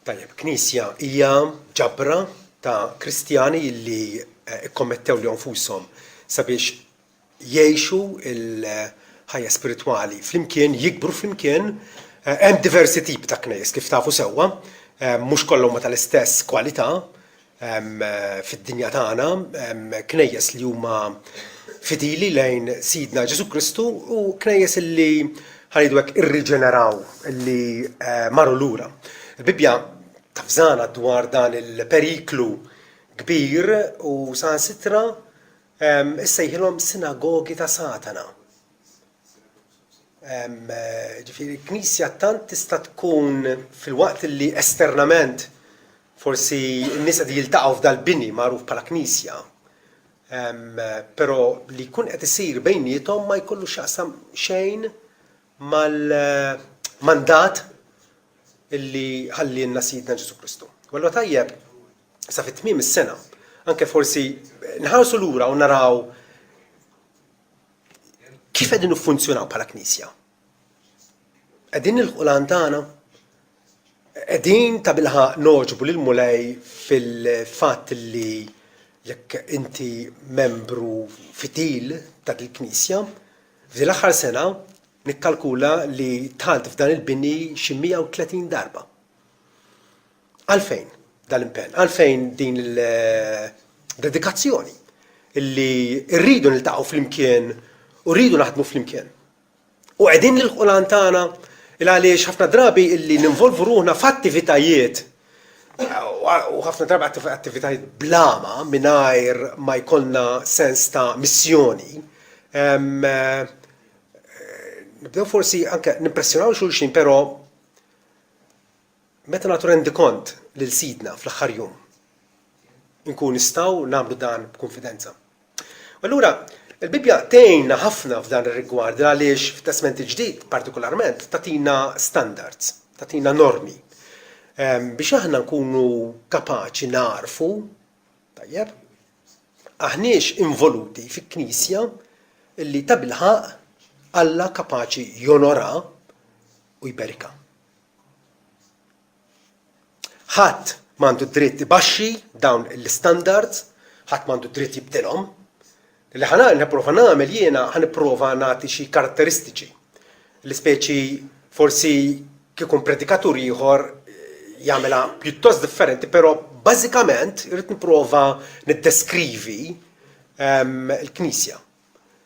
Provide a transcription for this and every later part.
Tajjeb, knisja hija ġabra ta' Kristjani li ikkommettew li nfushom sabiex jgħixu il-ħajja spiritwali flimkien, jikbru flimkien. Hemm diversi tip ta' knejjes kif tafu sewwa, mhux kollhom ma tal-istess kwalità fid-dinja tagħna, knejjes li huma fidili lejn Sidna Ġesu Kristu u knejjes illi ħanidu hekk irriġeneraw illi marru lura. Il-Bibja tafżana dwar dan il-periklu kbir u sansitra issejħilhom sinagogi ta' Satana. Ġifieri knisja tant tista' tkun fil-waqt li esternament forsi n-nies qed jiltaqgħu f'dal-bini magħruf bħala knisja, però li jkun qed isir bejniethom ma jkollu x'jaqsam xejn mal-mandat illi ħallilna Sidna Ġesu Kristu. Wallu tajjeb sa fit-tmiem is-sena anke forsi nħarsu lura u naraw kif qegħdin niffunzjonaw bħala knisja. Qegħdin nilħqu lan tagħna, qegħdin ta' bilħaq noġbu lil mulej fil-fatt li jekk inti membru fitil ta' il-knisja, f'din l-aħħar sena nikkalkula li tħalt f'dan il-bini xi 130 darba. Għalfejn dal-impenn, għalfejn din il-dedikazzjoni illi rridu niltaqgħu flimkien u rridu naħdmu flimkien. U qegħdin nilħqu lan tagħna għaliex ħafna drabi illi ninvolvu ruħna f'attivitajiet u ħafna drabi attivitajiet blama mingħajr ma jkollna sens ta' missjoni. Nibdew forsi anke nimpressjonaw xulxin, però meta nagħtu rendikont lil Sidna fl-aħħar jum inkun nistgħu nagħmlu dan b'konfidenza. Allura il-Bibja tgħinna ħafna f'dan ir-rigward għaliex fit-Testament il-Ġdid partikolarment tagħtina standards, tagħtina normi biex aħna nkunu kapaċi narfu tajjeb aħniex involuti fil-Knisja illi ta' bilħaq Alla kapaċi jonora u jberika. Ħadd m'għandu dritt ibaxxi dawn l-standards, ħadd m'għandu dritt jibdilhom. Li ħanipprova nagħmel jiena ħanipprova nagħti xi karatteristiċi. L-ispeċi forsi kieku predikatur ieħor jagħmilha pjuttost differenti, però bażikament irid nipprova niddeskrivi l-Knisja.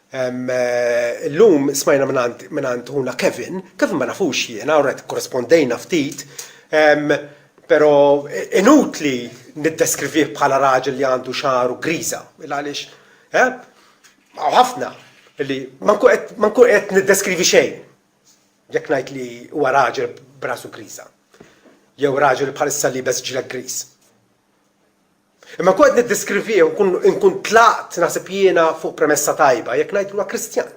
L-lum smajna minnant huna Kevin ma nafux jiena, għurret korrespondejna ftit, pero inutli niddeskrivih bħala raġel li għandu xaru griża. Għaliex, ħafna li ma nkun qed niddeskrivi xejn jekk ngħid li huwa raġel b'rasu griża. Jew raġel bħalissa li bes ġilek griż. Imma kont niddeskrivih nkun tlaqt naħseb jiena fuq premessa tajba jekk ngħid huwa Kristjan.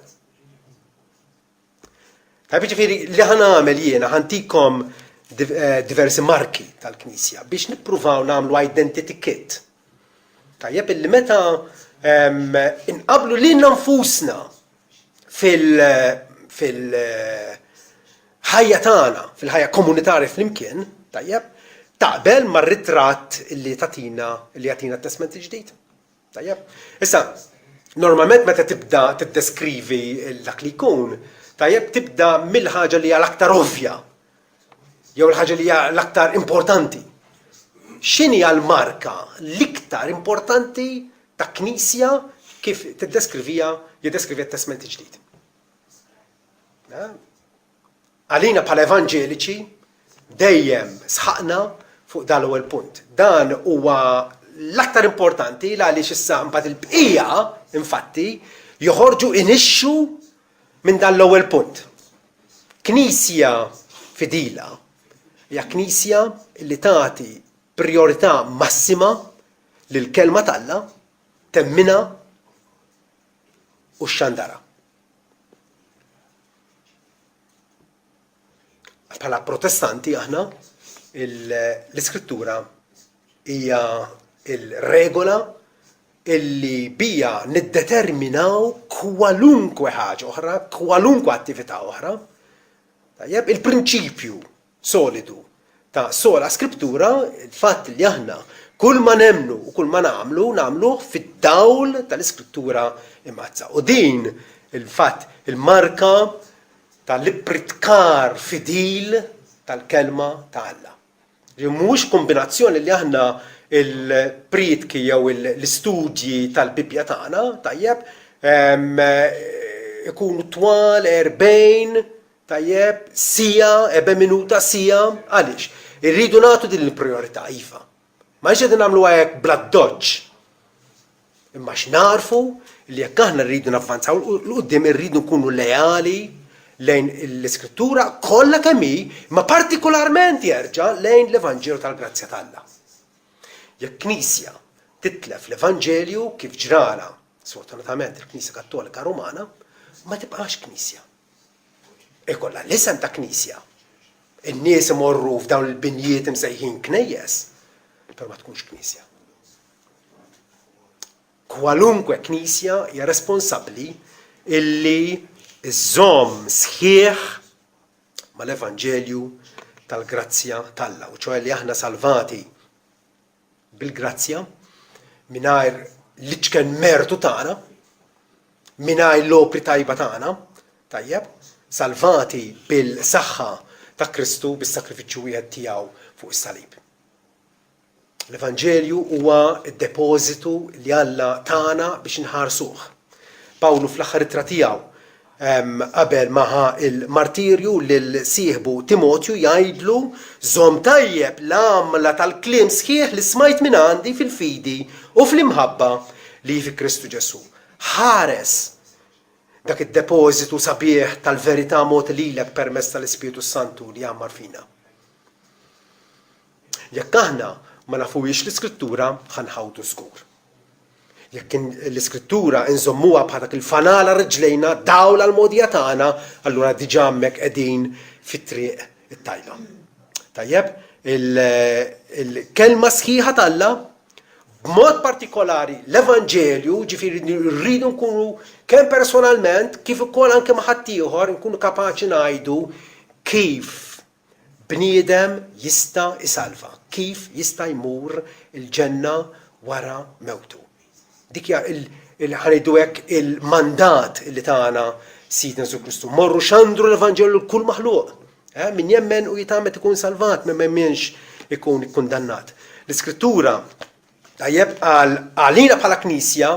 Ġifieri li ħanagħmel jiena ħantikom diversi marki tal-Knisja biex nippruvaw nagħmlu identity kit. Tajjeb illi meta inqablu lilna nfusna fil-ħajja tagħna, fil-ħajja komunitarja flimkien, tajjeb, taqbel mar-ritratt li jagħtina t-Testament il-Ġdid. Tajjeb. Issa, normalment meta tibda tiddeskrivi dak li jkun, tajjeb tibda mill-ħaġa li hija l-aktar ovvja, jew l-ħaġa li hija l-aktar importanti. X'inhi l-marka l-iktar importanti ta' Knisja kif jiddeskrivi t-Testament il-Ġdid? Għalina bħala evanġeliċi dejjem sħaqna fuq dal-ewwel punt. Dan huwa l-aktar importanti għaliex issa mbagħad il-bqija infatti joħorġu inixxu minn dan l-ewwel punt. Knisja fidila hija knisja li tagħti priorità massima lill-kelma t'Alla, temmina u x'xandara. Bħala protestanti aħna l-iskrittura hija il-regola illi bija niddeterminaw kwalunkwe ħaġa oħra, kwalunkwe attività oħra. Il-prinċipju solidu ta' sola Skriptura, il-fatt li aħna kull ma nemnu u kull ma nagħmluh fid-dawl tal-Iskrittura imazza. U din il-fatt il-marka tal-ipritkar fidil tal-kelma ta' Alla. Mhux kombinazzjoni li aħna il-pritki jew l-istudji tal-Bibja tagħna, tajjeb, ikunu twal 40, tajjeb, minuta sija, għaliex? Irridu nagħtu din il-priorità iva. Ma qegħdin nagħmlu hekk bla doġġ. Imma x'narfu li jekk aħna rridu navvanzaw l-qudiem irridu nkunu leali lejn l-Iskrittura kollha kemm hi, ma partikolarment jerġa' lejn l-Evanġelju tal-Grazzja t'Alla. Jekk Knisja titlef l-Evanġelju kif ġrala, sfortunatament il-Knisja Kattolika Rumana, ma tibqax Knisja. Ikolla l-isem ta' Knisja. In-nies imorru f'dawn il-binjiet imsejħin knejjes, per ma tkunx Knisja. Kwalunkwe Knisja hija responsabbli illi iżżomm sħiħ mal-Evanġelju tal-Grazzja t'Alla, u ċoħe li aħna salvati bil-grazzja mingħajr l-iċken mertu tagħna, mingħajr l-opri tajba tagħna, tajjeb, salvati bil-saħħa ta' Kristu bis-sakrifiċċju wieħed tiegħu fuq is-salib. L-Evanġelju huwa d-depożitu li Alla tagħna biex inħarsuh. Pawlu fl-aħħar ittra tiegħu qabel maħa il-martirju lil sieħbu Timotju jgħidlu żomm tajjeb l-għamla tal-kliem sħiħ li smajt minn għandi fil-fidi u fl-imħabba li fi Kristu Ġesu. Ħares dak id-depożitu sabiħ tal-verità mod lilek permezz tal-Ispiritu Santu li jgħammar fina. Jekk aħna ma nafuwiex l-Iskrittura ħanħawtu żgur. Jekk l-Iskrittura inżommuha bħal dak il-fanala riġlejna dawla l-modija tagħna, allura diġà hemmhekk qegħdin fit-triq it-tajba. Tajjeb, il-kelma sħiħa t'Alla, b'mod partikolari l-Evanġelju, ġifieri rridu nkunu kemm personalment kif ukoll anke ma' ħadd ieħor nkunu kapaċi ngħidu kif bniedem jista' isalva, kif jista' jmur il-ġenna wara mewtu. Dik hija ħanejdu hekk il-mandat li tagħna Sidna Jesu Kristu. Morru xandru l-Evanġelju l-kull maħluq. Min jemmen u jitamet ikun salvat, min memmenx ikun kundannat. L-Iskrittura tajjeb għalina bħala Knisja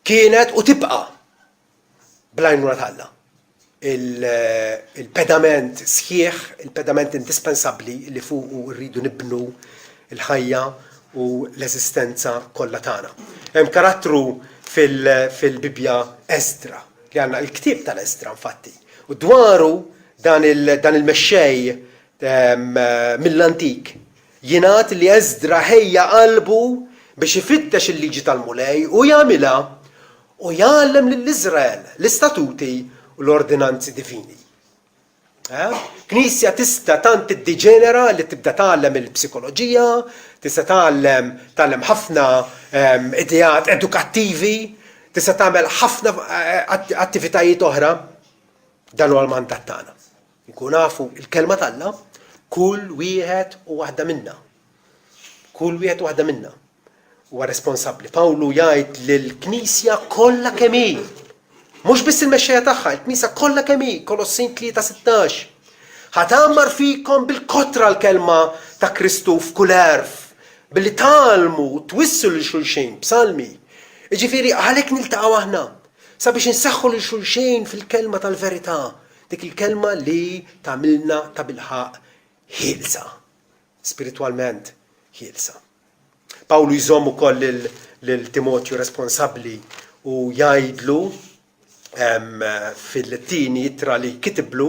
kienet u tibqa' bl-għajnuna t'Alla. Il-pedament sħiħ, il-pedament indispensabbli li fuqu rridu nibnu il-ħajja u l-eżistenza kollha tagħna. Hemm karattru fil-Bibja Eżdra, li għandna l-ktieb tal-Eżdra infatti. U dwaru dan il-mexxej mill-antik jingħad li Eżdra ħejja qalbu biex ifittex il-liġi tal-Mulej u jagħmilha u jgħallem lill-Iżrael l-istatuti u l-ordinanzi divini. Knisja tista' tant tiddiġenera li tibda tgħallem il-psikoloġija, tista' tgħallem ħafna idejat edukattivi, tista' tagħmel ħafna attivitajiet oħra, dan huwa l-mandat tagħna. Nkun nafu il-kelma t'Alla kull wieħed u waħda minnha. Kull wieħed u waħda minnha huwa responsabbli. Pawlu jgħid lill-Knisja kollha kemm hi. Mhux biss il-mexxejja tagħha, il-Knisja kollha kemm hi, Kolossin 3:16. Ħatammar fikom bil-kotra l-kelma ta' Kristu f'kull erf, billi tgħallmu twissu lil xulxin b'salmi. Jiġifieri għalhekk niltaqgħu aħna sabiex insaħħu lil xulxin fil-kelma tal-verità, dik il-kelma li tagħmilna ta' bilħaq ħielsa, spiritwalment ħielsa. Pawlu jżomm ukoll lil Timotju responsabbli u jgħidlu fil-tieni ittra li kitiblu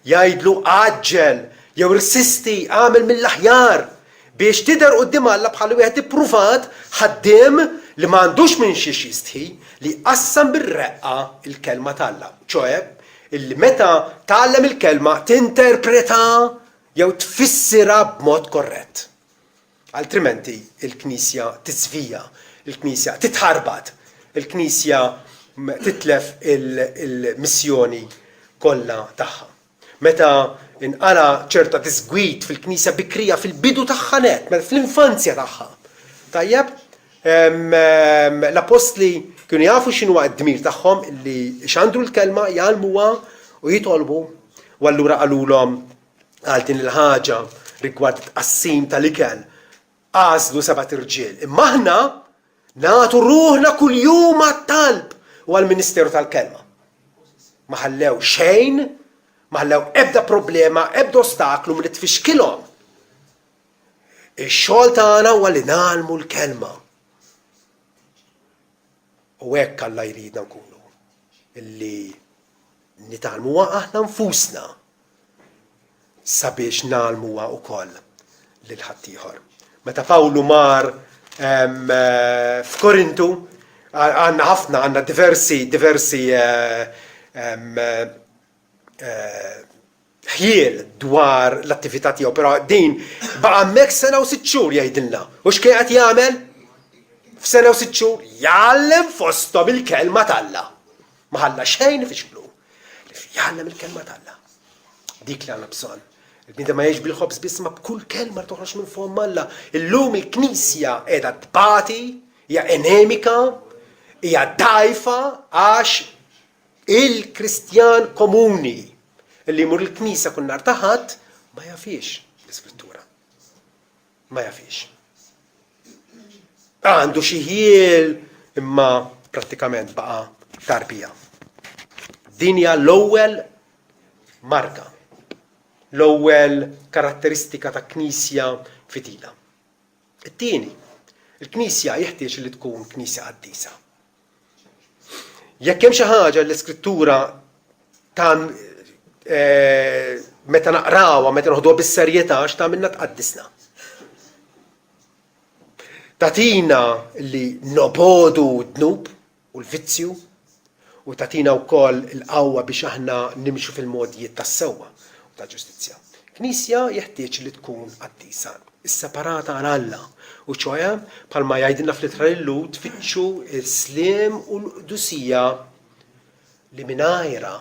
jgħidlu għaġġel jew rsisti għamel mill-aħjar biex tidher quddiem Alla bħal wieħed ippruvat ħaddiem li m'għandux minn xi jistħi li qassam bir-reqqa il-kelma t'Alla. ċoe illi meta tgħallem il-kelma tinterpreta jew tfissira b'mod korrett. Altrimenti il-Knisja tisvija, il-Knisja titħarbat, il-Knisja titlef il-missjoni kollha tagħha. Meta inqara ċerta disgwit fil-Knisja bikrija fil-bidu tagħha net, fl-infanzja tagħha. Tajjeb, l-apostli kienu jafu x'inhu d-dmir tagħhom li x'għandu l-kelma jgħalmuha u jitolbu u allura qalulhom għal din il-ħaġa rigward tqassim tal-ikel għażlu 7 irġiel. Imma aħna nagħtu ruħna kuljum għat-talb u għall-Ministeru tal-Kelma. Ma ħallew xejn, ma ħallew ebda problema, ebda ostaklu milli tfixkilhom. Ix-xogħol tagħna huwa li nagħlmu l-kelma. U hekk Alla jridna nkunu illi nitgħalmuha aħna nfusna sabiex nagħlmuha wkoll lil ħaddieħor. Meta Pawlu mar f'Korintu għandna diversi ħjiel dwar l-attività tiegħu, però din baqa' hemmhekk sena u 6 xhur jgħidilna. U x'kien qed jagħmel? F'sena u 6 xhur jgħallem fosthom il-kelma t'Alla. Ma ħalla xejn ifixklu. Jgħallem il-kelma t'Alla. Dik li għandna bżonn. Il-bniedem ma jgħix bil-ħobż biss ma b'kull kelma li toħroġ minn fuq Alla. Illum il-Knisja qiegħda tbati, hija enemika, hija dgħajfa għax il-Kristjan komuni li jmur il-Knisja kull nhar ta' ħadd ma jafix l-Iskrittura. Ma jafix. Għandu xi ħiel imma prattikament baqa' tarbija. Din hija l-ewwel marka. L-ewwel karatteristika ta' Knisja fidila. It-tieni, il-Knisja jeħtieġ li tkun Knisja qaddisa. Jekk hemm xi ħaġa l-Iskrittura ta' meta naqrawha, meta noħduha bis-serjetà x'tagħmilna tqaddisna. Tatina li nobodu d-dnub u l-vizzju u tatina wkoll il-qawwa biex aħna nimxu fil-modijiet tas-sewwa ta' ġustizzja. Knisja jeħtieġ li tkun qaddisa, isseparata għal Alla, u ċoja bħalma jgħidilna fl-ittra lil-Lut tfittxu s-sliem u l-qdusija li mingħajrha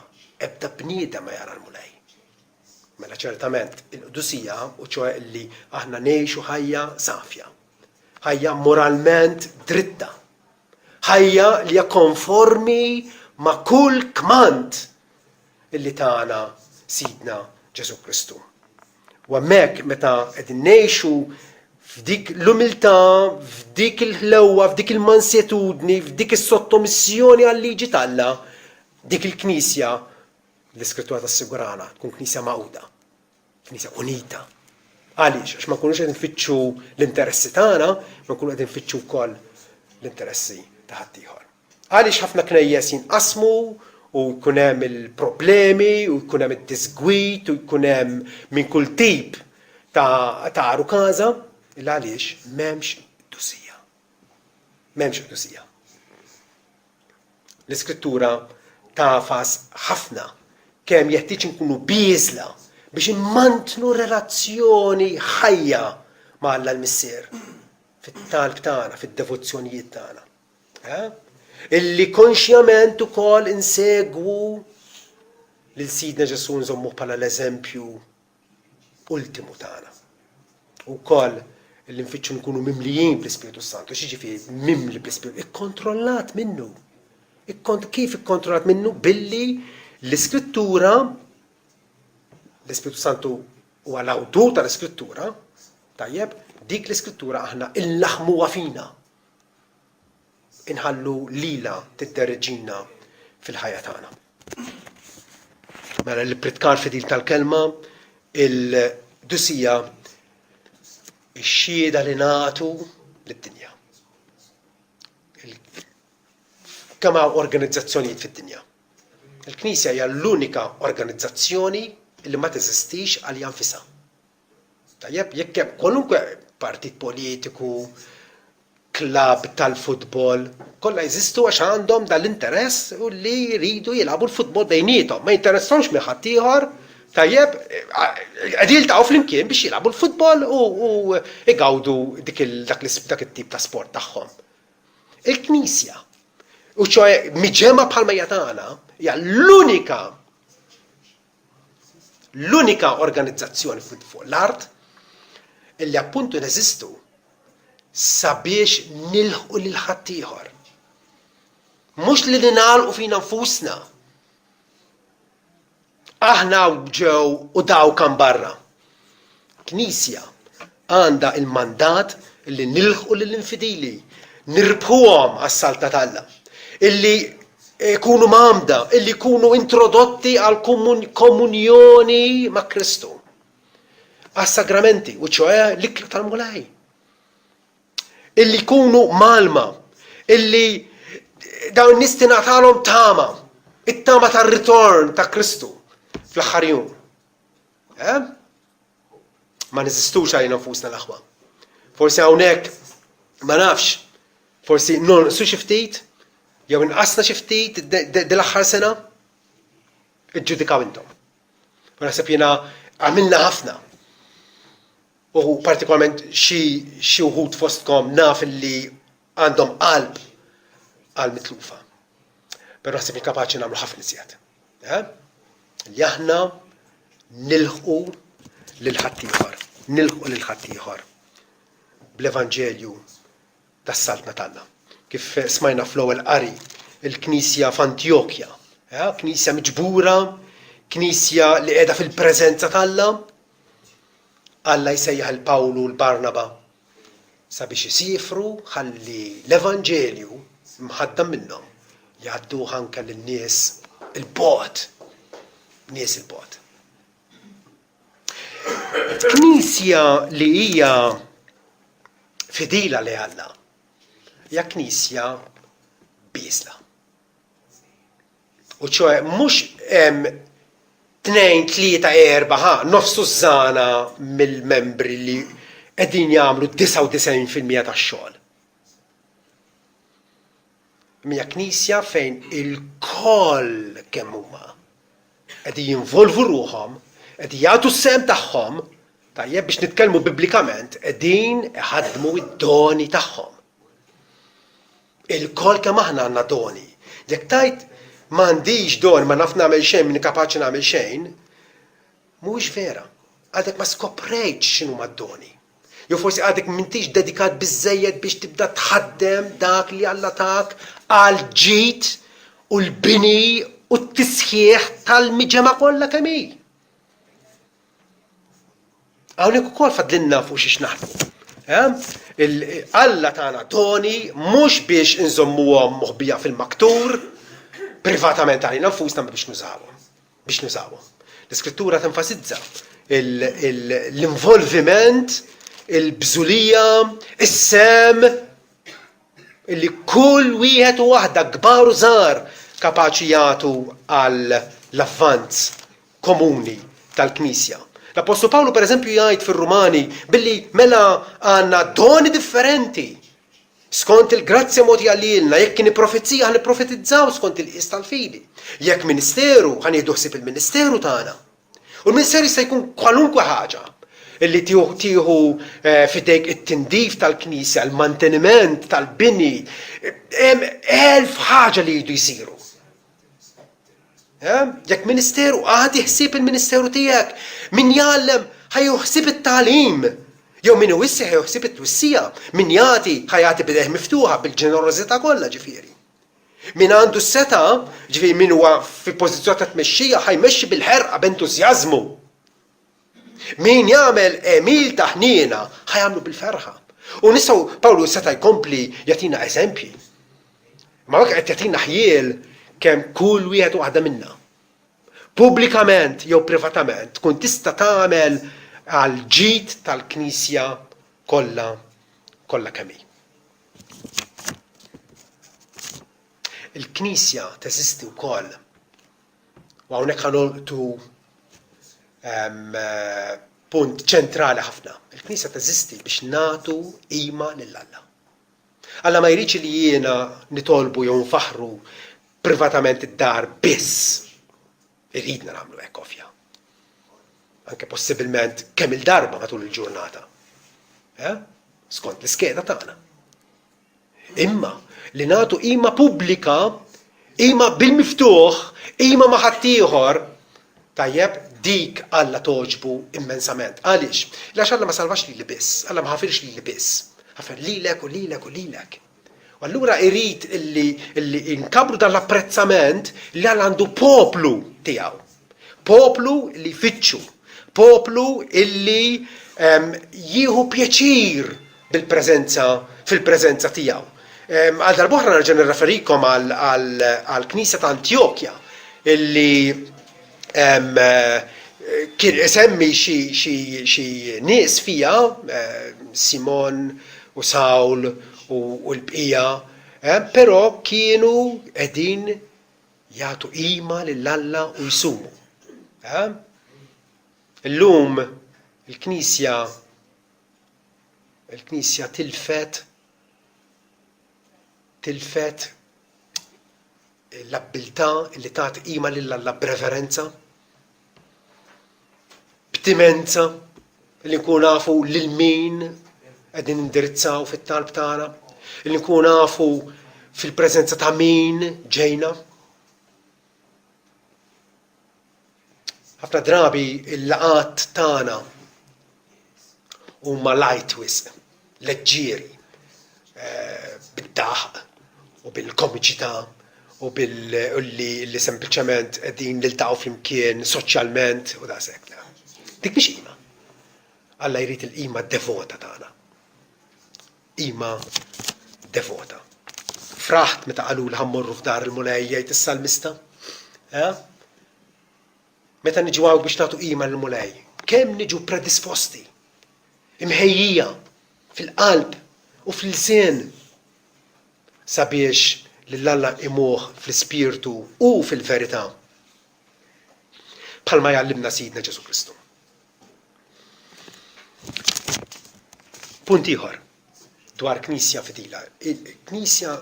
ebda bniedem ma jara l-mulej. Mela ċertament il-qdusija u ċoja li aħna ngħixu ħajja safja, ħajja moralment dritta, ħajja li hija konformi ma' kull kmand illi tagħna Sidna Ġesu Kristu. U hemmhekk meta qegħdin ngħixu f'dik l-umiltà, f'dik il-ħlewwa, f'dik il-mansjetudni, f'dik is-sottomissjoni għal-liġi t'Alla, dik il-Knisja l-Iskrittura tassigurana tkun Knisja magħquda, Knisja unita. Għaliex? Għax ma nkunux qed nfittxu l-interessi tagħna, ma nkunu qed nfittxu wkoll l-interessi ta' ħaddieħor. Għaliex ħafna knejjes jinqasmu u jkun hemm il-problemi, u jkun hemm id-disgwit, u jkun hemm minn kull tip ta' rukaza, illa għaliex m'hemmx qdusija. M'hemmx qdusija. L-Iskrittura tafas ħafna kemm jeħtieġ inkunu biżla biex immantnu relazzjoni ħajja ma' Alla l-Missier fit-talb tagħna, fid-devozzjonijiet tagħna. Illi konxjament ukoll insegwu lil Sidna Ġesu nżommuh bħala l-eżempju ultimu tagħna. Ukoll illi nfittxu nkunu mimlijin bl-Ispiritu Santu, x'jiġifieri mimli bl-Ispiritu, ikkontrollat minnu. Kif ikkontrollat minnu? Billi l-Iskrittura, l-Ispiritu Santu huwa l-awtur tal-Iskrittura, tajjeb, dik l-Iskrittura aħna illaħmuha fina. Inħallu lila tiddereġina fil-ħajja tagħna. Mela l-pritkar fidil tal-kelma, il-qdusija, ix-xhieda li nagħtu lid-dinja. Kemm hawn organizzazzjonijiet fid-dinja. Il-Knisja hija l-unika organizzazzjoni li ma teżistix għalija nfisha. Tajjeb, jekk hemm kwalunkwe partit politiku, klab tal-futbol, kollha jeżistu għax għandhom dal-interess u li jridu jilagħbu l-futbol bejniethom. Ma jinteressahomx minn ħadd ieħor, tajjeb, qegħdin jiltaqgħu flimkien biex jilagħbu l-futbol u igawdu dak it-tip ta' sport tagħhom. Il-Knisja, u ċoe miġema bħalma hija tagħna, hija l-unika l-unika organizzazzjoni fuq l-art illi appuntu neżistu sabiex nilħqu lil ħaddieħor. Mhux li nagħlqu fina nfusna. Aħna ġew u daw kan barra. Knisja għandha il-mandat illi nilħqu lill-infidili, nirbħuhom għas-salta talla, illi jkunu mamda, illi jkunu introdotti għal komunjoni ma' Kristu. Għas-sagramenti, u ċoħe l-ikla tal-mulaj. Illi jkunu malma, illi dawn nisti nagħtalhom tama, it-tama tar-ritorn ta' Kristu fl-aħħar jum. Ma neżistux għalina nfusna l-aħwa. Forsi hawnhekk ma nafx, forsi nonqsu xi ftit, jew inqasna xi ftit dil-aħħar sena, iġġudikaw intom. Naħseb jiena għamilna ħafna. U partikolarment xi wħud fostkom naf li għandhom qalb għal mitlufa. Però naħseb kapaċi nagħmlu ħafna iżjed. Li aħna nilħqu lil ħaddieħor bl-Evanġelju tas-saltna tagħna. Kif smajna fl-ewwel qari il-Knisja f'Antjokja, Knisja miġbura, Knisja li qiegħda fil-preżenza tagħha, Alla jsejjaħ il-Pawlu u l-Barnaba sabiex isifru ħalli l-Evanġelju mħaddam minnhom jgħadduh anke lin-nies il-bogħod. Nies il-bogħod. Knisja li hija fidila li Alla hija knisja biżla. U ċoħe mhux hemm 2, 3, 4, nofsu żana mill-membri li qegħdin jagħmlu 99% tax-xogħol. Hija knisja fejn il-koll kemm huma qegħdin jinvolvu ruhom, qegħdin jagħtu s-sem tagħhom, tajjeb biex nitkellmu biblikament, qegħdin iħaddmu id-doni tagħhom. Il-koll kemm aħna għandna doni. Jekk tajt m'għandix doni, ma naf nagħmel xejn, min kapaċi nagħmel xejn, mhuwiex vera. Għadek ma skoprejtx x'inhuma d-doni. Jew forsi għadek m'intix dedikat biżżejjed biex tibda tħaddem dak li Alla tak għal ġid u l-bini u t-tisħieħ tal-miġema kollha kemm hi. Hawnhekk ukoll fadlinna fuq xiex naħdmu. Alla tagħna doni mhux biex inżommuhom moħbija fil-maktur, privatament għalina nfusna biex nużawhom. L-Iskrittura tenfasizza l-involviment, il-bżulija, is-sem, illi kull wieħed u waħda kbar u żgħar kapaċi jagħtu għal l-avvanz komuni tal-Knisja. L-Apostolu Pawlu pereżempju jgħid fir-Rumani billi mela għandna doni differenti. Skont il-grazzja moti għalilna, jekk kien profezija ħan profetizzaw skont il-qis tal-fidi. Jekk ministeru ħan jieħdu ħsieb il-ministeru tagħna. U l-ministeru jista' jkun kwalunkwe ħaġa illi tieħu fidejk it-tindif tal-Knisja, il-manteniment tal-bini, hemm 1000 ħaġa li jridu jsiru. Jekk ministeru għadi ħsieb il-ministeru tiegħek, min jgħallem ħajju ħsieb it-tagħlim. Jew min iwissi ħajħsib it-twissija, min jagħti ħajati bidejh miftuħa bil-ġenerożità kollha ġifieri. Min għandu s-seta, ġifieri min huwa fi pożizzjoni ta' tmexxija ħajmexxi bil-ħerqa b'entużjażmu. Min jagħmel emil ta' ħniena ħajamlu bil-ferħa. U nistgħu Pawlu seta' jkompli jagħtina eżempji. Ma hekk qed jagħtina ħjiel kemm kull wieħed waħda minnha. Pubblikament jew privatament tkun tista' tagħmel għal ġid tal-Knisja kollha kemm hi. Il-Knisja teżisti wkoll u hawnhekk ħanolqtu punt ċentrali ħafna. Il-Knisja teżisti biex nagħtu qima lil Alla. Alla ma jridx li jiena nitolbu jew nfaħru privatament id-dar biss. Irridna nagħmlu hekk ovvja. Anke possibilment kemm il-darba matul il-ġurnata. Skont l-iskeda tagħna. Imma li nagħtu qima pubblika, qima bil-miftuħ, qima ma' ħaddieħor, Tajjeb, dik Alla toġbu immensament. Għaliex? Għax Alla ma salvax li biss, Alla ma ħafirx li biss. Ħafir lilek u lilek u lilek. U allura irrid illi inkabru dal-apprezzament li Alla għandu poplu tiegħu. Poplu li jfittxu. Poplu illi jieħu pjaċir fil-preżenza tiegħu. Għal darbohra nerġa' nirreferikom għal-Knisja ta' Antjokja illi kien semmi xi nies fija, Simon u Sawl u l-bqija, però kienu qegħdin jagħtu qima lill-Alla u jsumu. Illum il-Knisja tilfet l-abilità li tagħti qima lill-Alla b'reverenza, b'timenza, li nkunu nafu lil min qegħdin indirizzaw fit-talb tagħna, li nkunu nafu fil-preżenza ta' min ġejna. Ħafna drabi il-laqat tagħna huma light wisq, leġġieri, bid-daħq u bil-komiċità u li sempliċement qegħdin niltaqgħu flimkien soċjalment u daqshekk. Dik mhix qima. Alla jrid il-qima devota tagħna. Qima devota. Fraħt meta qalu li ħammorru f'dar il-mulej jgħid is-salmista. Meta niġu hawn biex nagħtu qima lill-mulej, kemm niġu predisposti, imħejjija fil-qalb u fil-lisien sabiex lill-Alla imuh fl-ispirtu u fil-verità. Bħalma jgħallimna Sidna Ġesu Kristu. Punt ieħor dwar Knisja fidila. Il-Knisja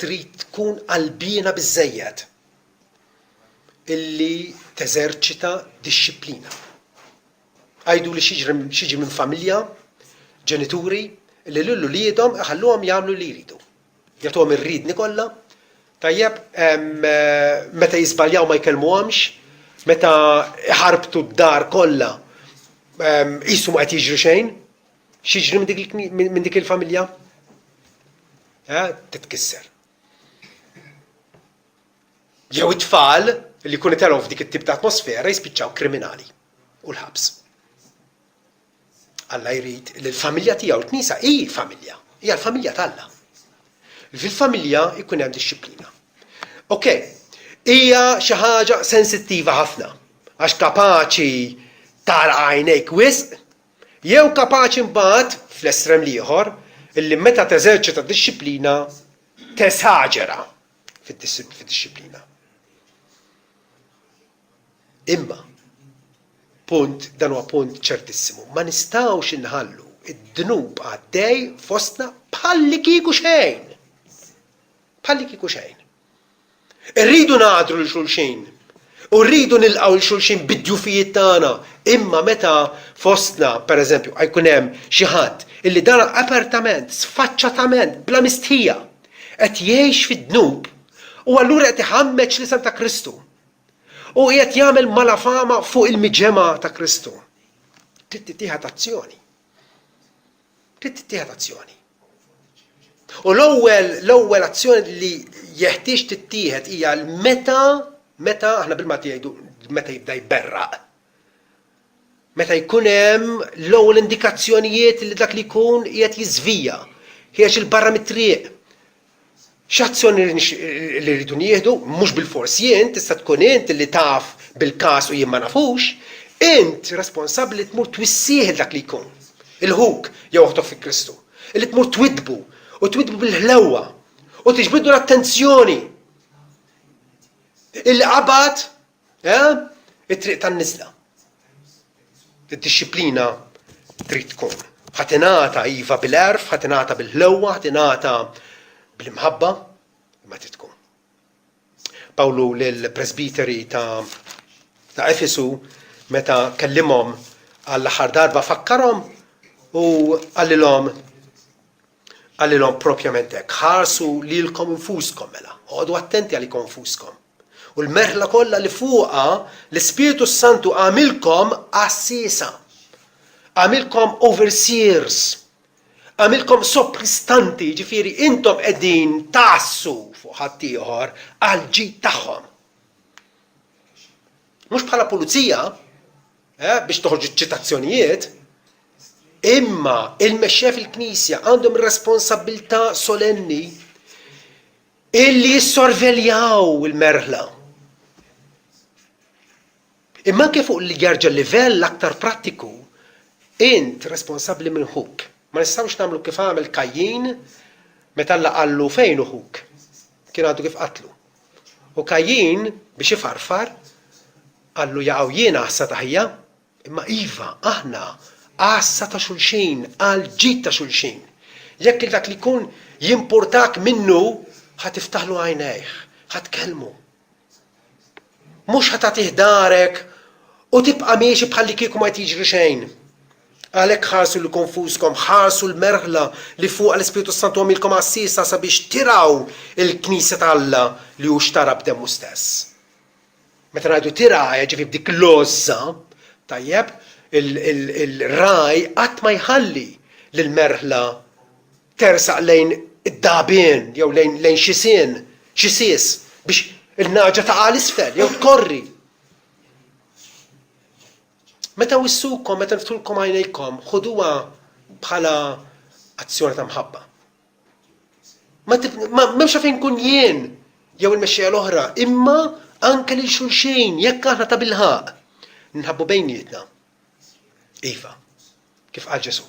trid tkun qalbina biżżejjed illi teżerċita dixxilpina. Għajdu li xiġi minn familja, ġenituri, li lillu liedhom ħalluhom jagħmlu li jridu. Jagħtuhom ir-riedni kollha, tajjeb meta jiżbaljaw ma jkellmuhomx, meta ħarbtu d-dar kollha qisu ma qed jiġri xejn, x'jiġri minn dik il-familja? Titkisser. Jew it-tfal li jkunu telgħu f'dik it-tip ta' atmosfera jispiċċaw kriminali u l-ħabs. Alla jrid li l-familja tiegħu l-Knisja hi familja, hija l-familja t'Alla. Fil-familja jkun hemm dixxilpina. Okej, hija xi ħaġa sensittiva ħafna għax kapaċi tara għajnejk wisq, jew kapaċi mbagħad fl-estrem ieħor illi meta teżerċita d-dixxilpina tesaġera fid-dixxilpina. Imma dan huwa punt ċertissimu, ma nistgħux inħallu id-dnub għaddej fostna bħalli kieku xejn. Bħalli kieku xejn. Irridu ngħadru lil xulxin u rridu nilqgħu lil xulxin bid-djufijiet tagħna, imma meta fostna pereżempju jkun hemm xi ħadd illi dara apertament, sfaċċatament, bla mistħija qed jgħix fid-dnub u allura qed iħammeġ l-isem ta' Kristu. U qiegħed jagħmel malafama fuq il-miġema ta' Kristu. Trid tittieħed azzjoni. U l-ewwel azzjoni li jeħtieġ tittieħed hija meta aħna bil-Malti jgħidu meta jibda jberraq. Meta jkun hemm l-ewwel indikazzjonijiet li dak li jkun qiegħed jiżvija, ħiex il-barra mit-triq. X'azzjoni li rridu nieħdu, mhux bil-fors jien, tista' tkun int li taf bil-każ u jien ma nafux, int responsabbli tmur twissih dak li jkun. Il-ħuk jew oħtok fi Kristu. Illi tmur twidbu u twidbu bil-ħlewwa u tiġbidlu l-attenzjoni. Illi qabad it-triq tan-niżla. Id-dixxilpina trid tkun. Ħatinata iva bil-erf, ħatinata bil-ħlewwa, ħatinata bil-imħabba, ma titkun. Pawlu lill-presbiteri ta' Efesu meta kellimhom għall-aħħar darba fakkarhom u għallilhom propjament hekk. Ħarsu lilkom infuskom mela, għodu attenti għalikom infuskom. U l-merħla kollha li fuqha l-Ispiritu Santu għamilkom assisa. Għamilkom overseers. Għamilkom sopristanti, ġifieri intom qegħdin tassu fuq ħadd ieħor għal ġid tagħhom. Mhux bħala pulizija, biex toħorġu ċitazzjonijiet, imma il-mexxej fil-Knisja għandhom responsabilità solenni illi jissorveljaw il-merħla. Imma anke fuq li jarġa' livell aktar prattiku, int responsabbli minn ħuk. Ma nistgħux nagħmlu kif għamel Kajjin meta laqallu fejn ħuk. Kien għadu kif qatlu. U Kajjin biex ifarfar għallu jaqgħu jiena għassa taħja, imma iva aħna għassa ta' xulxin, għal ġid ta' xulxin. Jekk il-dak li jkun jimportak minnu, ħatiftaħlu għajnejh, ħatkellmu. Mhux ħatagħtih darek u tibqa' miexi bħalli kieku ma jiġri xejn. Għalhekk ħarsu li konfuskom, ħarsu l-merħla li fuq l-Ispiritu Santu għamilkom assisa sabiex tiraw il-Knisja tal-Alla li hu xtara b'demmu stess. Meta ngħidu tiraja ġifi b'dik l-ozza, tajjeb, il-raj qatt ma jħalli lill-merħla tersaq lejn id-dabien jew lejn xisies biex il-naġa taqa' l-isfel jew tkorri. Meta wissukom, meta niftulkom għajnejkom, ħuduha bħala azzjoni ta' mħabba. M'hemmx fejn kun jien jew il-mexxejja l-oħra, imma anke lil xulxin jekk aħna ta' bilħaq nħabbu bejnietna. Iva, kif qal Ġesu.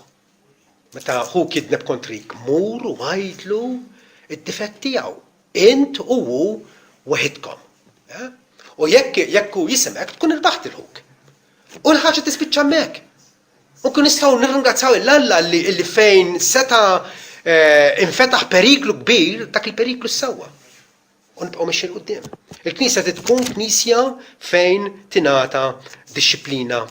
Meta hu kidneb kontrik, mur u għajdlu id-difett tiegħu. Int u hu waħidkom. U jekk hu jisimek tkun irbaħt il-ħuk. U l-ħaġa tispiċċa hemmhekk. U kun nistgħu nirringrazzaw il-Alla li fejn seta' infetaħ periklu kbir, dak il-periklu sewwa. U nibqgħu mexxin quddiem. Il-Knisja tkun knisja fejn tingħata dixxilpina.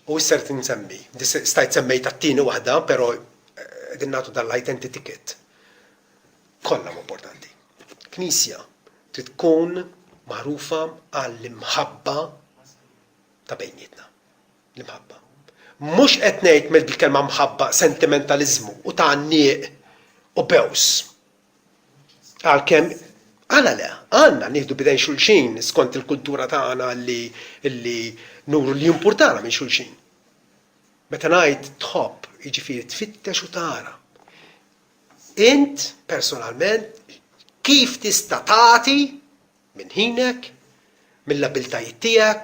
U issa rid insemmi, stajt semmejt tat-tieni waħda, però qegħdin nagħtu dal-identity ticket. Kollha importanti. Knisja trid tkun magħrufa għall-imħabba ta' bejnietna. L-imħabba. Mhux qed ngħid mill-kelma mħabba sentimentaliżmu u ta' nieq u bews. Għalkemm għandna nieħdu bidejn xulxin skont il-kultura tagħna li nuru li importana minn xulxin. Meta ngħid tħobb, jiġifieri tfittex u tara. Int personalment kif tista' tagħti minn ħinek, mill-abiltajiet tiegħek,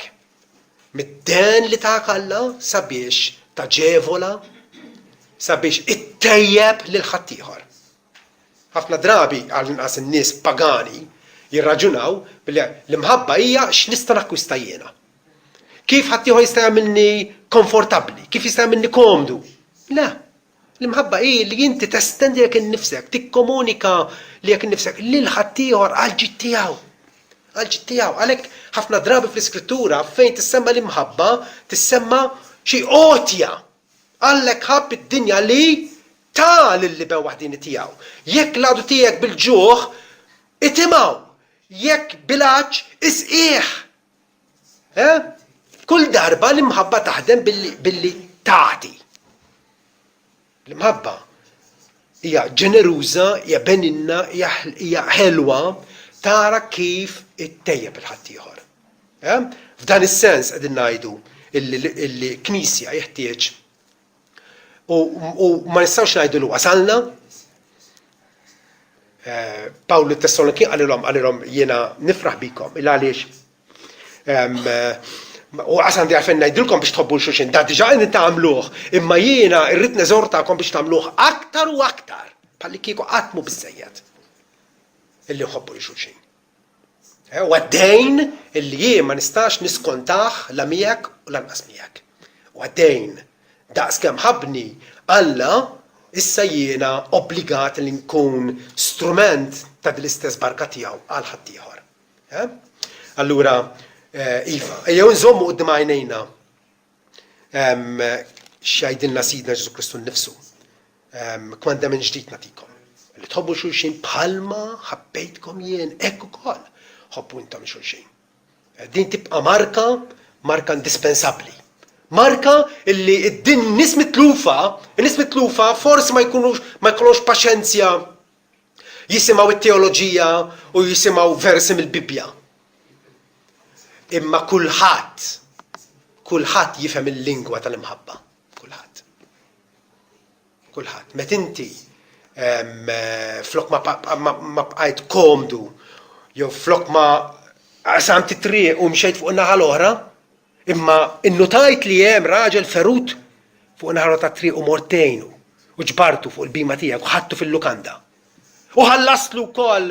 mid-den li ta' Alla sabiex taġevola, sabiex ittejjeb lil ħaddieħor. Ħafna drabi għal inqas in-nies pagani jirraġunaw billi l-imħabba hija x'nista' nakkwista jiena. Kif ħaddieħor jista' jagħmilni komfortabbli, kif jista' jagħmilni komdu. Le, l-imħabba hi li inti testendi jekk innifsek, tikkomunika li jekk innifsek lil ħaddieħor għal ġid tiegħu. Għal ġid tiegħu. Għalhekk ħafna drabi fl-Iskrittura fejn tissemma l-imħabba tissemma xi qotja. Għallek ħabb id-dinja li ta' lilli bew waħdini tiegħu. Jekk l-għadu tiegħek bil-ġuħ, itimaw. Jekk bilaċ isqieħ. Kull darba l-imħabba taħdem billi tagħti. L-imħabba hija ġeneruża, hija beninna, hija ħelwa, tara kif ittejjeb il-ħaddieħor. F'dan is-sens qegħdin ngħidu illi Knisja jeħtieġ u ma nistgħux ngħidu li wasalna. Pawlu t-Tessaloniki għalilhom jiena nifraħ bikom il għaliex u għasandi għalfejn ngħidilkom biex tħobbu l-xulxin, da diġà qegħdin tagħmluh, imma jiena rrid neżortakom biex tagħmluh aktar u aktar bħalli kieku qatt mhu biżżejjed illi nħobbu l-xulxin. U għaddejn illi jien ma nistax niskontah la miegħek u lanqas miegħek. U għaddejn daqskemm ħabbni Alla issa jiena obbligat li nkun strument ta' l-istess barka tiegħu għal ħaddieħor. Allura iva, jew nżommu quddiem għajnejna x'jgħidilna Sidna Ġesu Kristu nnifsu. Kwanda minn ġdid nagħtikom. Li tħobbu xulxin bħalma ħabbejtkom jien hekk ukoll. ħobbu intom xulxin. Din tibqa' marka indispensabbli. Marka illi id-din nies mitlufa forsi ma jkollux paċenzja jisimgħu it-teoloġija u jisimgħu versi mill-Bibja. Imma kulħadd jifhem il-lingwa tal-imħabba. Kulħadd. Met inti flok ma bqajt komdu jew flok ma qasamt it-triq u mxejt fuq in-naħa l-oħra, imma innotajt li hemm raġel ferut fuq in-naħa tat-triq u mortejnu u ġbartu fuq il-bima tiegħek u ħadtu fil-lukanda. U ħallaslu wkoll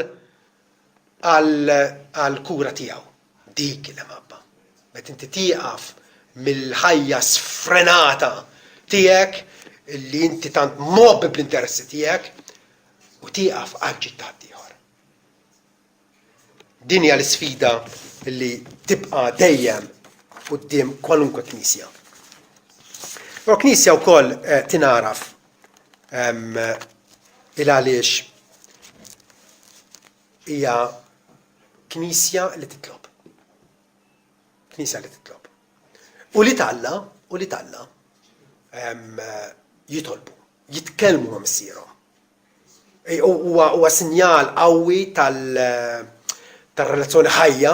għall-kura tiegħu. Dik il-imħabba. Met inti tieqaf mill-ħajja sfrenata tiegħek li inti tant mobbi bl-interessi tiegħek u tieqaf għal ġittad ieħor. Din hija l-isfida li tibqa' dejjem quddiem kwalunkwe knisja. Però knisja wkoll tingħaraf il għaliex hija knisja li titlob. Knisja li titlob. U li talla jitolbu, jitkellmu ma' missierhom. Huwa sinjal qawwi tal-relazzjoni ħajja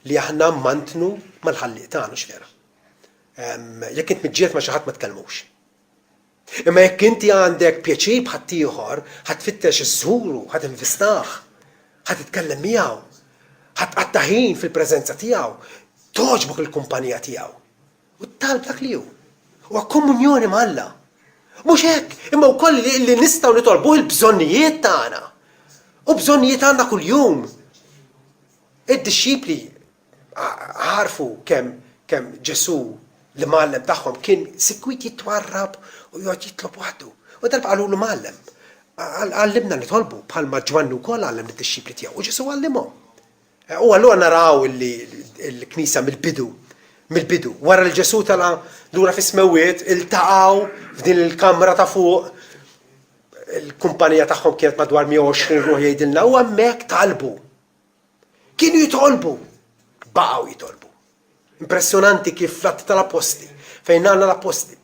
li aħna mantnu mal-ħalliq tagħna x'vera. Jekk int miġġiet ma' xi ħadd ma tkellmux. Imma jekk inti għandek pjaċir b'ħadd ieħor, ħadd tfittex iżżuru, ħadd investaħ, ħadd titkellem miegħu, ħadd qatta ħin fil-preżenza tiegħu, toġbok il-kumpanija tiegħu. U talb dak li hu. Huwa komunjoni ma' Alla. Mhux hekk, imma wkoll li nistgħu nitolbu l-bżonnijiet tagħna. U bżonnijiet għandna kuljum. Id-dixxipli għarfu kemm Ġesu li mallem tagħhom kien sikwit jitwarrab u jgħod jitlob waħdu. U darba qalulu mallem. Għallimna nitolbu bħalma Ġwanni wkoll għallem lid-dixxipli tiegħu u Ġesu għallimhom. U allura naraw il-Knisja mill-bidu, wara li Ġesu tala lura fis-Smewwiet iltaqgħu f'din il-kamra ta' fuq, il-kumpanija tagħhom kienet madwar 120 ruħ jgħidilna u hemmhekk talbu. Kienu jitolbu, baqgħu jitolbu. Impressjonanti kif fl-Atti tal-Apostli, fejn għandna l-Apostli.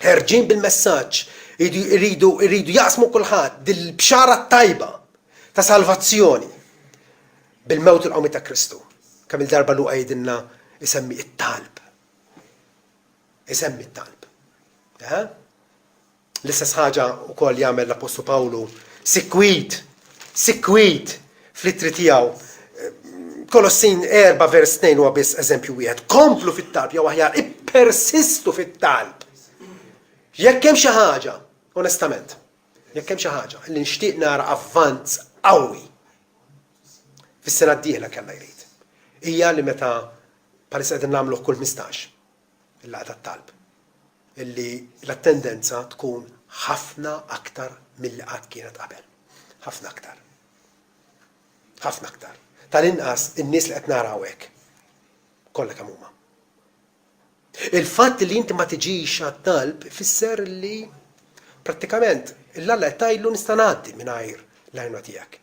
Ħerġin bil-messaġġ, iridu jaqsmu kulħadd dil-bxara tajba ta' salvazzjoni bil-mewt il-qawmi ta' Kristu. Kemm il-darba Luqa jgħidilna isemmi it-talb. Isemmi it-talb. L-istess ħaġa wkoll jagħmel l-Apostlu Pawlu sikwit fl-ittri tiegħu. Kolossin 4 vers 2 huwa biss eżempju wieħed. Komplu fit-talb jew aħjar ippersistu fit-talb. Jekk hemm xi ħaġa, onestament, jekk hemm xi ħaġa li nixtieq nara avvanz qawwi fis-sena d-dieħla kellha jrid. Hija li meta palissa qegħdin nagħmluh kull 15 il-laqgħa tat-talb. Illi l-attendenza tkun ħafna aktar milli qatt kienet qabel. Ħafna aktar. Tal-inqas in-nies li qed naraw hekk kollha kemm huma. Il-fatt li inti ma tiġix għat-talb ifisser li prattikament l-Alla qed tgħidlu nista' ngħaddi mingħajr l-għajnuna tiegħek.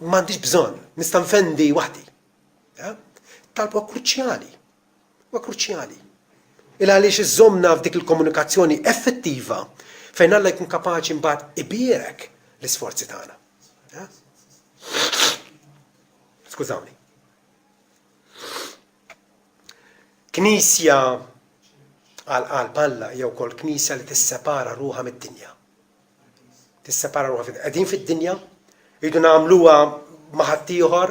M'għandix bżonn, nista' nfendi waħdi. Talb huwa kruċjali. Il-għaliex iżommna f'dik il-komunikazzjoni effettiva fejn Alla jkun kapaċi mbagħad ibierek l-isforzi tagħna. Skużawni. Knisja għal Alla jew ukoll knisja li tissepara ruħha mid-dinja. Qegħdin fid-dinja, jridu nagħmluha ma' ħadd ieħor,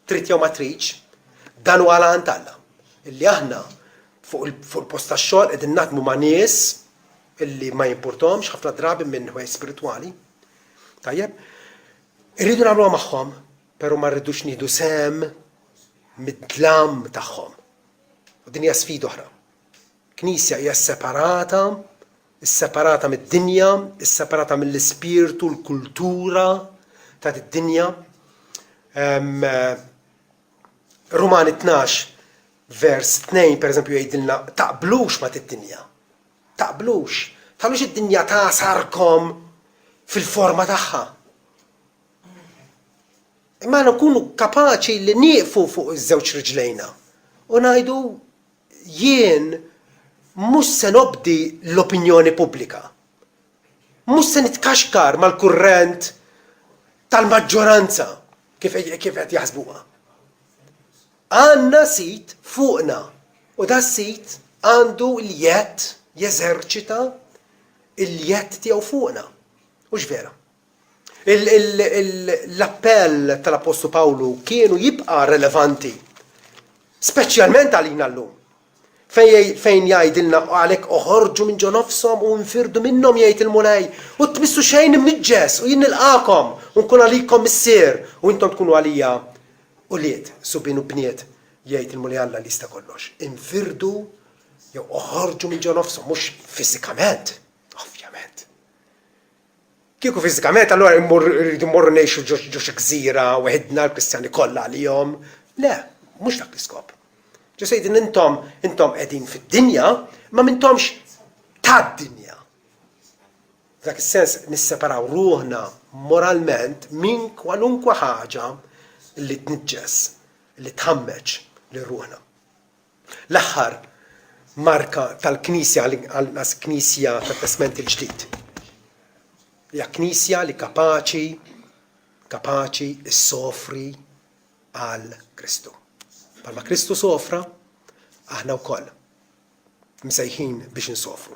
trid jew ma tridx, dan huwa għal Alla. Illi aħna fuq il-post tax-xogħol qegħdin naħdmu ma' nies illi ma jimpurtomx ħafna drabi minn ħwejjeġ spiritwali. Tajjeb, irridu nagħmluha magħhom, però ma rridux nieħdu sem mid-dlam tagħhom. U din hija sfida oħra. Knisja hija separata mid-dinja, separata mill-ispirtu, l-kultura ta' id-dinja. Rumani 12 vers 2 pereżempju jgħidilna taqblux ma' tid-dinja. Taqblux. Tħallux id-dinja tasarkom fil-forma tagħha. imma nkunu kapaċi li nieqfu fuq iż-żewġ riġlejna u ngħidu jien mhux se nobdi l-opinjoni pubblika. Mhux se nitkaxkar mal-kurrent tal-maġġoranza kif qed jaħsbuha. Għandna sit fuqna u da sit għandu l-jett jeżerċita il-jett tiegħu fuqna. Mhux vera. L-appell tal-Apostlu Pawlu kienu jibqa' relevanti, speċjalment għalina llum. Fejn jgħidilna għalhekk oħorġu minn ġo nofshom u nfirdu minnhom jgħid il-mulej u tmissu xejn imniġġes u jien nilqakom u nkun għalikom missier u intom tkunu għalija ulied subin u bniet jgħid il-mulej Alla li jista' kollox. Infirdu jew oħorġu minn ġo nofshom mhux fiżikament, ovvjament. Kieku fiżikament allura rridu mmorru ngħixu ġo xi gżira weħidna l-Kristjani kollha għalihom. Le, mhux dak l-iskop. Ġesejdin intom qegħdin fid-dinja, ma mintomx tad-dinja. F'dak is-sens nisseparaw ruħna moralment minn kwalunkwe ħaġa li tniġġes, li tħammeġ lil ruħna. L-aħħar marka tal-Knisja għall-Knisja tat-Testament il-Ġdid. Hija Knisja li kapaċi issofri għal Kristu. Palma Kristu sofra, aħna wkoll msejħin biex insofru.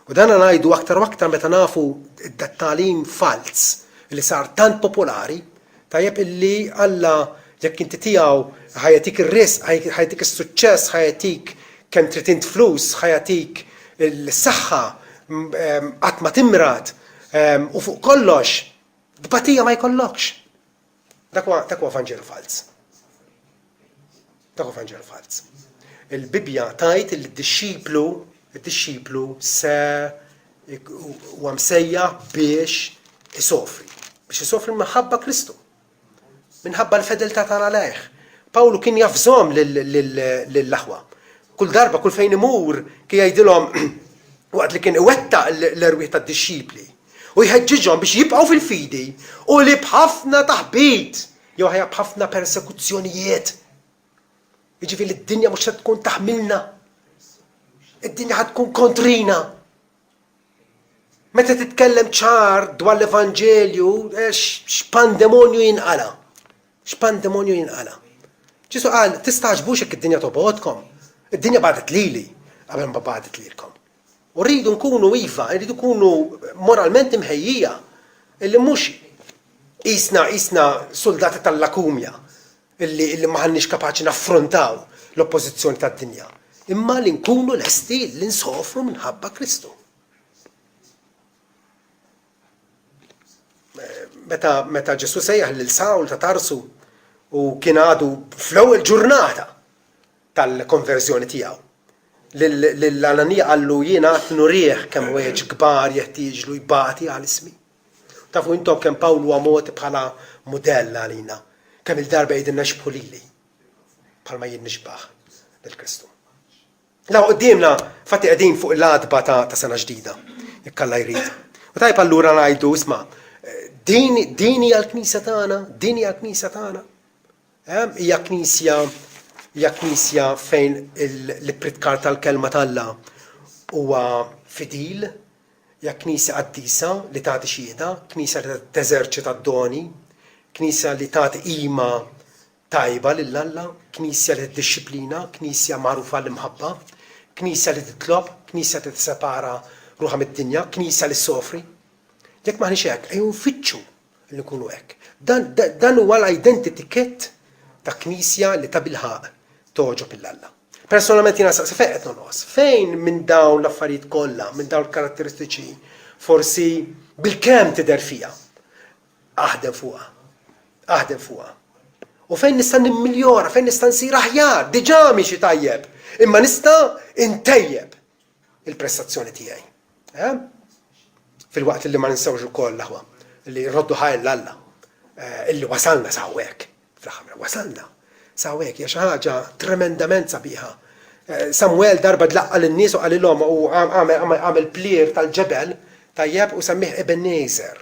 U dan ngħidu aktar u aktar meta nafu d-dettalin fals li sar tant popolari, tajjeb illi Alla jekk inti tiegħu ħajatik ir-risq, ħajatik is-suċċess, ħajatik kemm trid int flus, ħajatik il-saħħa qatt ma timrat u fuq kollox b'batija ma jkollokx. Dak huwa Vanġelu fals. Dak Vanġel fals. Il-Bibja tajt il-disċiplu se huwa msejjaħ biex isofri minħabba Kristu. Minħabba l-fedeltà tagħna lejh. Pawlu kien jafżhom lill-aħwa. Kull darba kull fejn imur kien jgħidilhom waqt li kien iwettaq l-erwieħ tad-disċipli u jħeġġiġhom biex jibqgħu fil-fidi u li b'ħafna taħbit jew ħajja b'ħafna persekuzzjonijiet. Jiġifieri id-dinja mhux se tkun taħmilna. Id-dinja ħad tkun kontrina. Meta titkellem ċar dwar l-Evanġelju, x'pandemonju jinqala. X'pandemonju jinqala. Ġisu qal tistaġbux hekk id-dinja tobgħodkom. Id-dinja badet lili qabel ma badet lilkom. U rridu nkunu iva, rridu nkunu moralment imħejjija illi mhux qisna soldati tal-lakumja. Illi maħannix kapaċi naffrontaw l-oppożizzjoni tad-dinja. Imma li nkunu lesti li nsofru minħabba Kristu. Meta Ġesu sejjaħ lil Sawl ta' Tarsu u kien għadu fl-ewwel ġurnata tal-konverżjoni tiegħu. Lill-Ananija qallu jiena qed nurih kemm weġ kbar jeħtieġlu jbati għal ismi. Tafu intom kemm Pawlu huwa moti bħala mudell għalina. Kemm il-darba jgħidilna xbħu lili bħalma jien nixbaħ lill-Kristu. La qudiemna fatti qegħdin fuq l-għadba ta' sena ġdida, jekk Alla jrid. U tajb allura ngħidu isma' din hija l-Knisja tagħna, din hija l-Knisja tagħna. Hija knisja fejn l-pritkar tal-kelma tal-Alla huwa fidil, hija knisja qaddisa li tagħti xhieda, knisja li teżerċita d-doni, knisja li tagħti qima tajba lill-Alla, knisja li tiddixxiplina, knisja magħrufa l-imħabba, knisja li titlob, knisja li tissepara ruħha mid-dinja, knisja li ssofri. Jekk maħniex hekk, ejju nfittxu li nkunu hekk. Dan huwa l-identity kit ta' knisja li ta' bilħaq toġob il-Alla. Personalment jiena saqsi fejn qed nonqos, fejn minn dawn l-affarijiet kollha, minn dawn il-karatteristiċi forsi bil-kemm tidher fiha. Aħdem fuqha. U fejn nista' nimmiljora, fejn nista' nsir aħjar, diġà mixi tajjeb, imma nista' intejjeb il-prestazzjoni tiegħi. Fil-waqt li ma ninsewx ukoll l-aħwa, li rroddu ħajl l-Alla, illi wasalna sawhekk, fl-aħħar wasalna sawhekk, hija xi ħaġa tremendament sabiħa. Samuel darba tlaqqa lin-nies u qalilhom u għamel plier tal-ġebel tajjeb u semmih Ebenezer.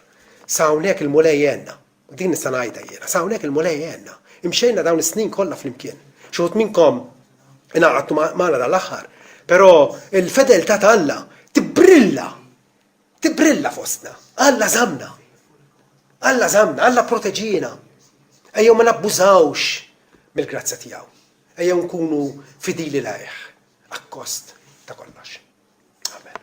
Sa hawnhekk il-mulej jenna. Din nista' ngħidha jiena. Sa hawnhekk il-mulej għenna. Imxejna dawn is-snin kollha flimkien. Xi wħud minnkom ingħaqadtu magħna dal-aħħar. Però il-fedeltà ta' Alla tibbrilla fostna. Alla żamna. Alla proteġina. Ejjew ma nabbużawx mill-grazza tiegħu. Ejjew nkunu fidili lejh akkost ta' kollox. Amen.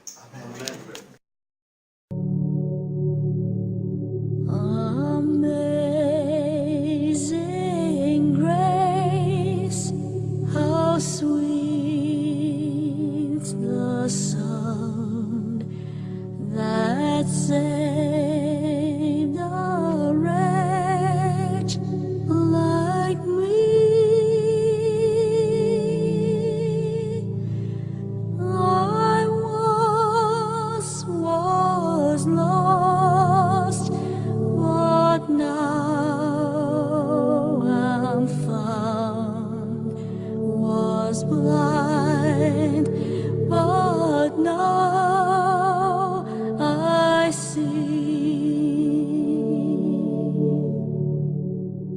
Amazing grace, how sweet the sound that saved a wretch like me. I was lost, but now I'm found, was blind.